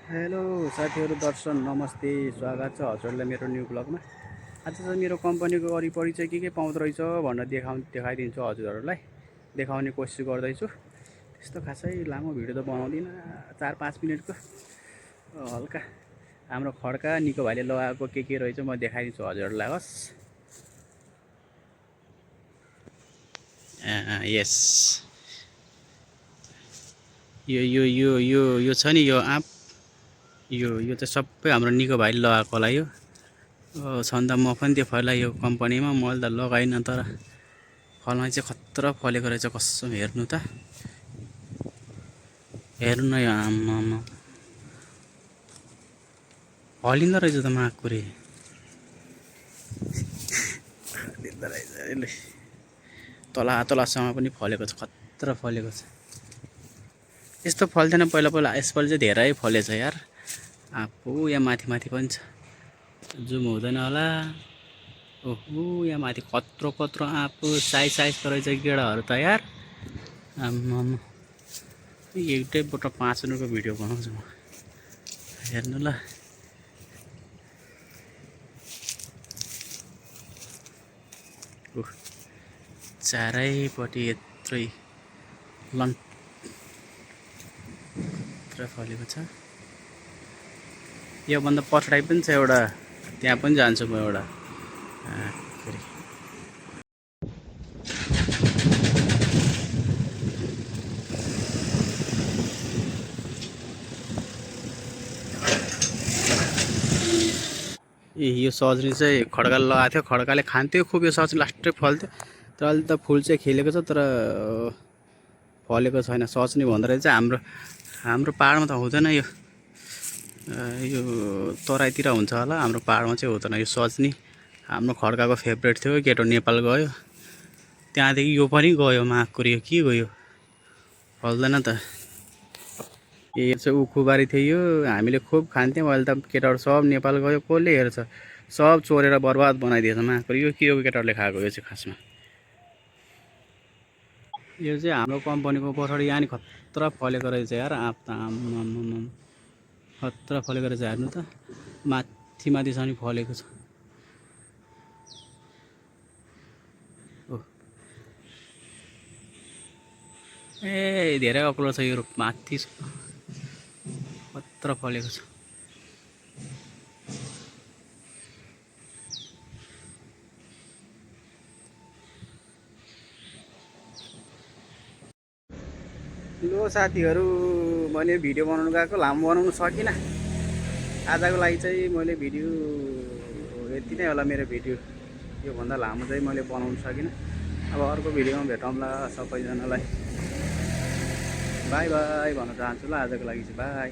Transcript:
Hello साथीहरू, दर्शन नमस्ते, स्वागत छ हजुरलाई मेरो न्यू ब्लगमा। आज चाहिँ मेरो कम्पनीको वरिपरि चाहिँ के पाउँदो रहेछ भनेर देखाइदिन्छु हजुरहरूलाई, देखाउने कोसिस गर्दैछु। त्यस्तो खासै लामो भिडियो त बनाउँदिनँ, 4-5 मिनटको हल्का हाम्रो खड्का निको भाइले लगाएको के रहेछ म देखाइदिन्छु हजुरहरूलाई। हस् यस, यो छ नि, यो आँप, यो चाहिँ सबै हाम्रो निको भाइले लगाएको होला। यो छन् त म पनि त्यो फललाई यो कम्पनीमा मैले त लगाइनँ, तर फलमा चाहिँ खतरा फलेको रहेछ कसम। हेर्नु त, हेर्नु न, यो आम्मामा फलिँदो रहेछ त माकुरी फलिँदो रहेछ। यसले तलासम्म पनि फलेको छ, खतरा फलेको छ। यस्तो फल्थेन पहिला यसपालि चाहिँ धेरै फलेछ यार। आफू यहाँ माथि पनि छ, जुम हुँदैन होला। ओहो, यहाँ माथि कत्रो आँप साइजको रहेछ गेडाहरू त यार। आम्मामा, एउटैबाट 5 मिनटको भिडियो बनाउँछु म, हेर्नु ल। चारैपट्टि यत्रै फलेको छ। योभन्दा पछाडि पनि छ एउटा, त्यहाँ पनि जान्छु म एउटा। यो सजनी चाहिँ खड्काले लगाएको थियो, खड्काले खान्थ्यो खुब। यो सजनी लास्टै फल्थ्यो, तर अहिले त फुल चाहिँ खेलेको छ तर फलेको छैन। सजनी भन्दो रहेछ हाम्रो पाहाडमा त हुँदैन यो, यो तराईतिर हुन्छ होला, हाम्रो पाहाडमा चाहिँ हुँदैन यो सजनी। हाम्रो खड्काको फेभरेट थियो, केटो नेपाल गयो त्यहाँदेखि यो पनि गयो माकुरी। यो के गयो, फल्दैन त। यो चाहिँ उखुबारी थियो, यो हामीले खुब खान्थ्यौँ। अहिले त केटाहरू सब नेपाल गयो, कसले हेर्छ, सब चोरेर बर्बाद बनाइदिएछ माकुरी। यो के हो केटाहरूले खाएको, यो चाहिँ खासमा। यो चाहिँ हाम्रो कम्पनीको पछाडि यहाँ नि खतरा फलेको रहेछ यार आँप त। आम्मामा खतरा फलेको रहेछ, हेर्नु त, माथिसम्म फलेको छ। ए धेरै अग्लो छ यो, माथि खतरा फलेको छ। लो साथीहरू, मैले भिडियो बनाउनु गएको, लामो बनाउनु सकिनँ। आजको लागि चाहिँ मैले भिडियो यति नै होला। मेरो भिडियो योभन्दा लामो चाहिँ मैले बनाउनु सकिनँ। अब अर्को भिडियोमा भेटौँला। सबैजनालाई बाई बाई भन्न चाहन्छु ल, आजको लागि चाहिँ बाई।